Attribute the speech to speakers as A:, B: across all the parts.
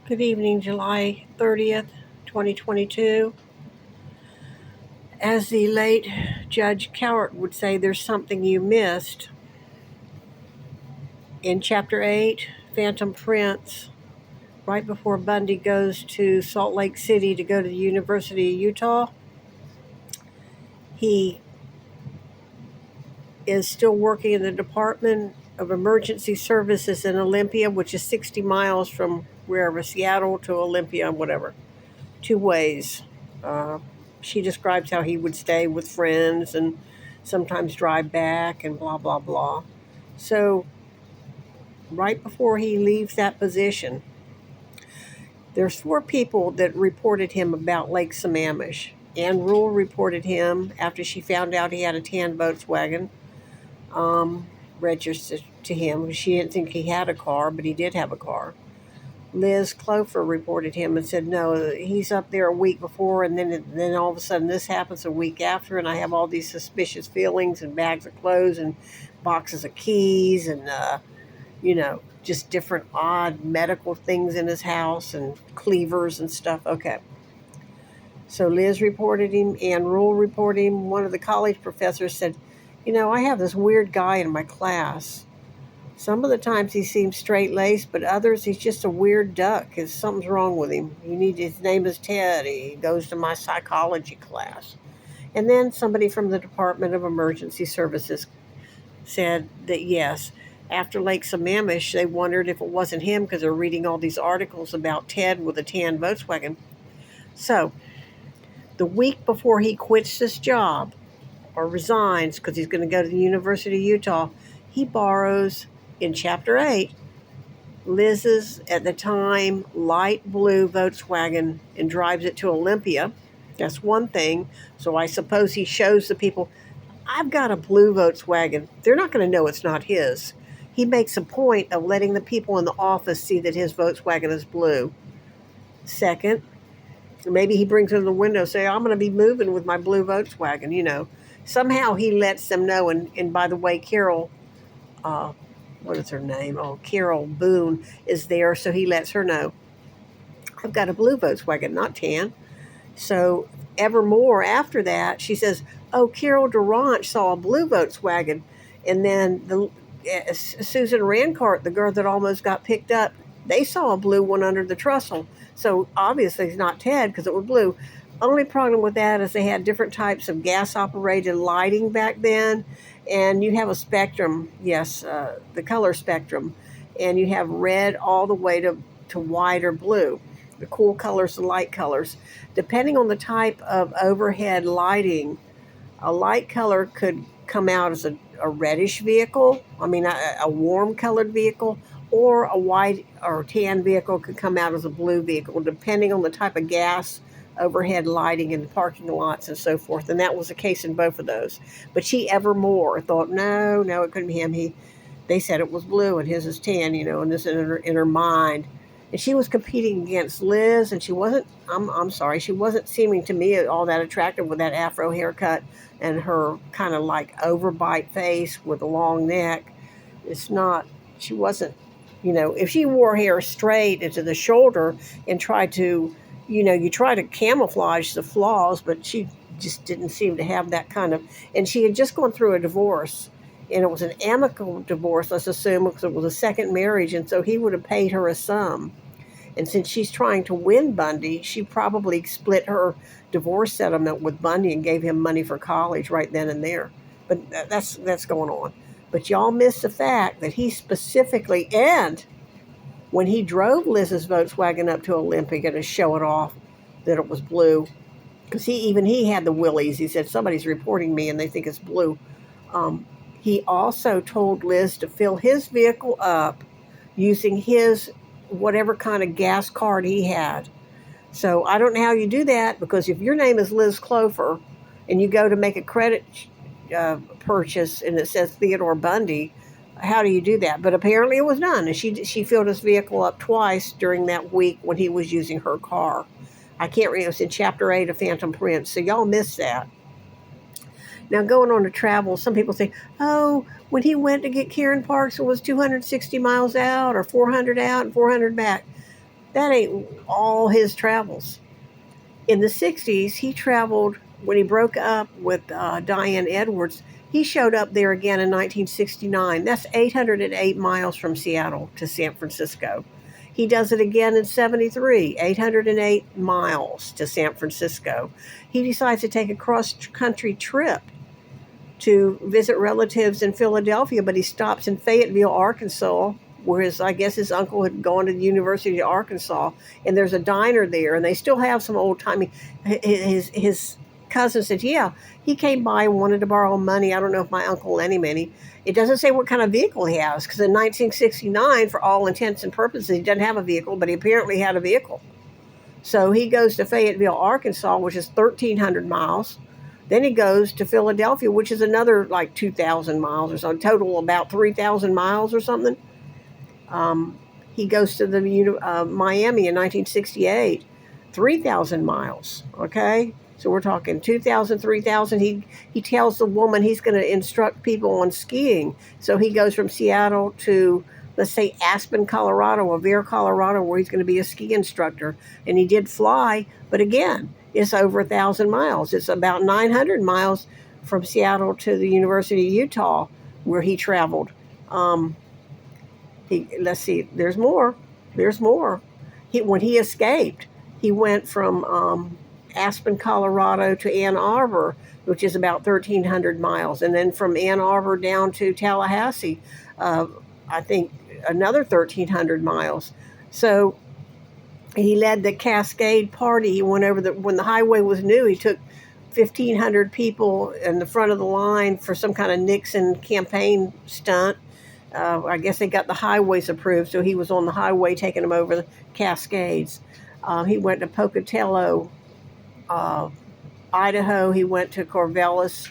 A: Good evening, July 30th, 2022. As the late Judge Cowart would say, there's something you missed. In Chapter 8, Phantom Prince, right before Bundy goes to Salt Lake City to go to the University of Utah, he is still working in the Department of Emergency Services in Olympia, which is 60 miles from wherever, Seattle to Olympia, whatever. Two ways. Uh, she describes how he would stay with friends and sometimes drive back and blah, blah, blah. So, right before he leaves that position, there's four people that reported him about Lake Sammamish. Ann Rule reported him after she found out he had a tan Volkswagen um, registered to him. She didn't think he had a car, but he did have a car. Liz Clover reported him and said, no, he's up there a week before, and then all of a sudden this happens a week after, and I have all these suspicious feelings and bags of clothes and boxes of keys and, just different odd medical things in his house and cleavers and stuff. Okay. So Liz reported him, Ann Rule reported him. One of the college professors said, I have this weird guy in my class. Some of the times he seems straight-laced, but others he's just a weird duck. Something's wrong with him. His name is Ted. He goes to my psychology class. And then somebody from the Department of Emergency Services said that yes, after Lake Sammamish, they wondered if it wasn't him because they're reading all these articles about Ted with a tan Volkswagen. So, the week before he quits this job or resigns because he's going to go to the University of Utah, he borrows in Chapter 8 Liz's, at the time, light blue Volkswagen and drives it to Olympia. That's one thing. So I suppose he shows the people, I've got a blue Volkswagen. They're not going to know it's not his. He makes a point of letting the people in the office see that his Volkswagen is blue. Second, maybe he brings it to the window, say, I'm going to be moving with my blue Volkswagen. Somehow he lets them know. And by the way, Carol, what is her name? Oh, Carol Boone is there, so he lets her know, I've got a blue Volkswagen, not tan. So evermore after that, she says, oh, Carol Durant saw a blue Volkswagen. And then Susan Rancart, the girl that almost got picked up, they saw a blue one under the trestle. So obviously it's not Ted because it was blue. Only problem with that is they had different types of gas-operated lighting back then, and you have a spectrum, yes, the color spectrum, and you have red all the way to white or blue, the cool colors, the light colors. Depending on the type of overhead lighting, a light color could come out as a reddish vehicle, a warm colored vehicle, or a white or tan vehicle could come out as a blue vehicle, depending on the type of gas overhead lighting in parking lots and so forth. And that was the case in both of those. But she evermore thought, no, it couldn't be him. They said it was blue and his is tan, and this in her mind. And she was competing against Liz, and she wasn't, I'm sorry, she wasn't seeming to me all that attractive with that afro haircut and her kind of like overbite face with a long neck. She wasn't, if she wore hair straight into the shoulder and tried to, you try to camouflage the flaws, but she just didn't seem to have that kind of, and she had just gone through a divorce. And it was an amicable divorce, let's assume, because it was a second marriage, and so he would have paid her a sum. And since she's trying to win Bundy, she probably split her divorce settlement with Bundy and gave him money for college right then and there. But that's going on. But y'all miss the fact that he specifically, and when he drove Liz's Volkswagen up to Olympia to show it off that it was blue, because he had the willies. He said, somebody's reporting me and they think it's blue. He also told Liz to fill his vehicle up using his whatever kind of gas card he had. So I don't know how you do that, because if your name is Liz Clover and you go to make a credit purchase and it says Theodore Bundy, how do you do that? But apparently it was done, and she filled his vehicle up twice during that week when he was using her car. I can't remember. It was in Chapter 8 of Phantom Prince, so y'all missed that. Now, going on to travel, some people say, oh, when he went to get Karen Parks, it was 260 miles out or 400 out and 400 back. That ain't all his travels. In the 60s, he traveled when he broke up with Diane Edwards. He showed up there again in 1969. That's 808 miles from Seattle to San Francisco. He does it again in 73, 808 miles to San Francisco. He decides to take a cross country trip to visit relatives in Philadelphia, but he stops in Fayetteville, Arkansas, where I guess his uncle had gone to the University of Arkansas, and there's a diner there, and they still have some old timey. His cousin said, "Yeah, he came by and wanted to borrow money. I don't know if my uncle lent him any." It doesn't say what kind of vehicle he has, because in 1969, for all intents and purposes, he doesn't have a vehicle, but he apparently had a vehicle. So he goes to Fayetteville, Arkansas, which is 1,300 miles. Then he goes to Philadelphia, which is another like 2,000 miles or so, total about 3,000 miles or something. He goes to the Miami in 1968, 3,000 miles. Okay, so we're talking 2,000, 3,000. He tells the woman he's going to instruct people on skiing. So he goes from Seattle to, let's say, Aspen, Colorado, or Vere, Colorado, where he's going to be a ski instructor. And he did fly, but again, it's over 1,000 miles. It's about 900 miles from Seattle to the University of Utah, where he traveled. Let's see, there's more. There's more. When he escaped, he went from Aspen, Colorado to Ann Arbor, which is about 1,300 miles. And then from Ann Arbor down to Tallahassee, I think another 1,300 miles. So he led the Cascade Party. He went over when the highway was new. He took 1,500 people in the front of the line for some kind of Nixon campaign stunt. I guess they got the highways approved, so he was on the highway taking them over the Cascades. He went to Pocatello, Idaho. He went to Corvallis,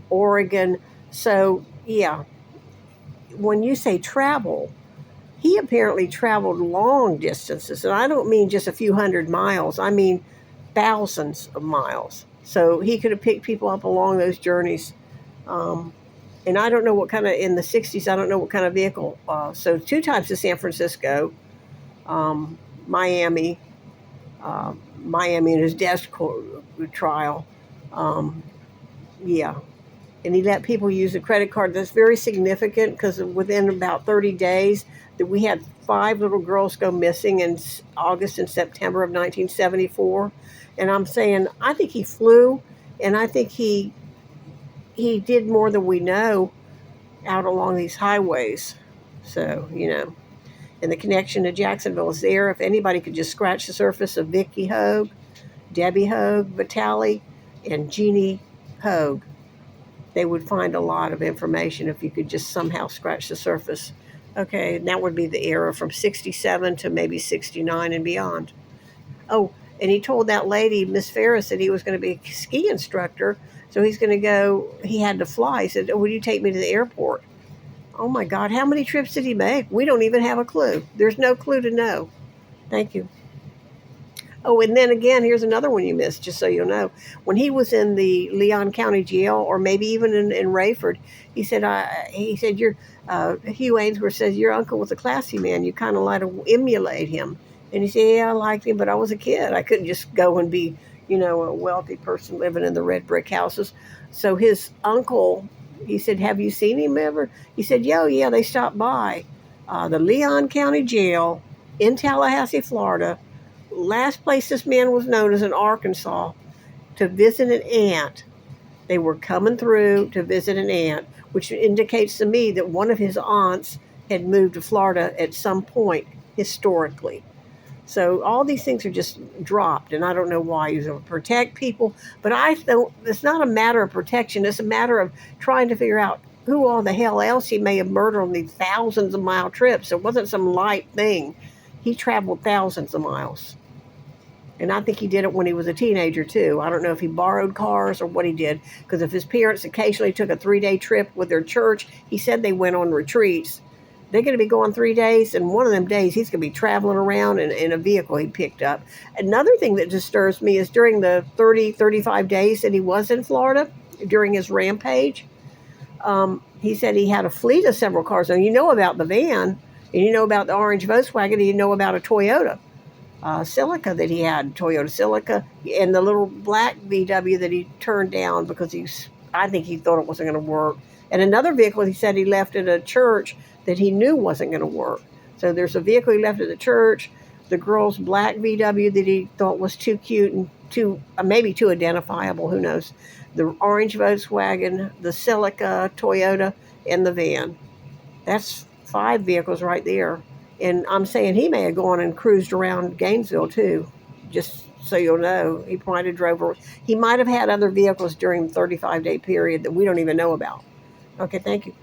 A: Oregon. So, yeah, when you say travel, he apparently traveled long distances. And I don't mean just a few hundred miles. I mean thousands of miles. So he could have picked people up along those journeys. And I don't know what kind of, in the 60s, I don't know what kind of vehicle. So 2 times to San Francisco, Miami, Miami in his desk trial. Yeah. And he let people use a credit card. That's very significant because within about 30 days, that we had 5 little girls go missing in August and September of 1974. And I'm saying, I think he flew, and I think he did more than we know out along these highways. So, and the connection to Jacksonville is there. If anybody could just scratch the surface of Vicky Hogue, Debbie Hogue, Vitale, and Jeannie Hogue, they would find a lot of information if you could just somehow scratch the surface. Okay, and that would be the era from 67 to maybe 69 and beyond. Oh, and he told that lady, Miss Ferris, that he was going to be a ski instructor. So he's going to go, he had to fly. He said, "Would you take me to the airport?" Oh my God, how many trips did he make? We don't even have a clue. There's no clue to know. Thank you. Oh, and then again, here's another one you missed, just so you'll know. When he was in the Leon County Jail, or maybe even in Rayford, he said, Hugh Ainsworth says, "Your uncle was a classy man. You kind of like to emulate him." And he said, "Yeah, I liked him, but I was a kid. I couldn't just go and be, a wealthy person living in the red brick houses." So his uncle, he said, "Have you seen him ever?" He said, "Yeah, they stopped by the Leon County Jail in Tallahassee, Florida. Last place this man was known as in Arkansas, to visit an aunt. They were coming through to visit an aunt, which indicates to me that one of his aunts had moved to Florida at some point historically. So all these things are just dropped, and I don't know why. He's going to protect people, but it's not a matter of protection. It's a matter of trying to figure out who all the hell else he may have murdered on these thousands of mile trips. It wasn't some light thing. He traveled thousands of miles. And I think he did it when he was a teenager, too. I don't know if he borrowed cars or what he did, because if his parents occasionally took a 3-day trip with their church, he said they went on retreats. They're going to be going 3 days, and one of them days he's going to be traveling around in a vehicle he picked up. Another thing that disturbs me is during the 35 days that he was in Florida, during his rampage, he said he had a fleet of several cars. Now, you know about the van, and you know about the orange Volkswagen, and you know about a Toyota. Celica that he had, Toyota Celica, and the little black VW that he turned down because I think he thought it wasn't going to work. And another vehicle he said he left at a church that he knew wasn't going to work. So there's a vehicle he left at the church, the girl's black VW that he thought was too cute and too maybe too identifiable, who knows, the orange Volkswagen, the Celica Toyota, and the van. That's 5 vehicles right there. And I'm saying he may have gone and cruised around Gainesville too, just so you'll know. He might have he might have had other vehicles during the 35-day period that we don't even know about. Okay, thank you.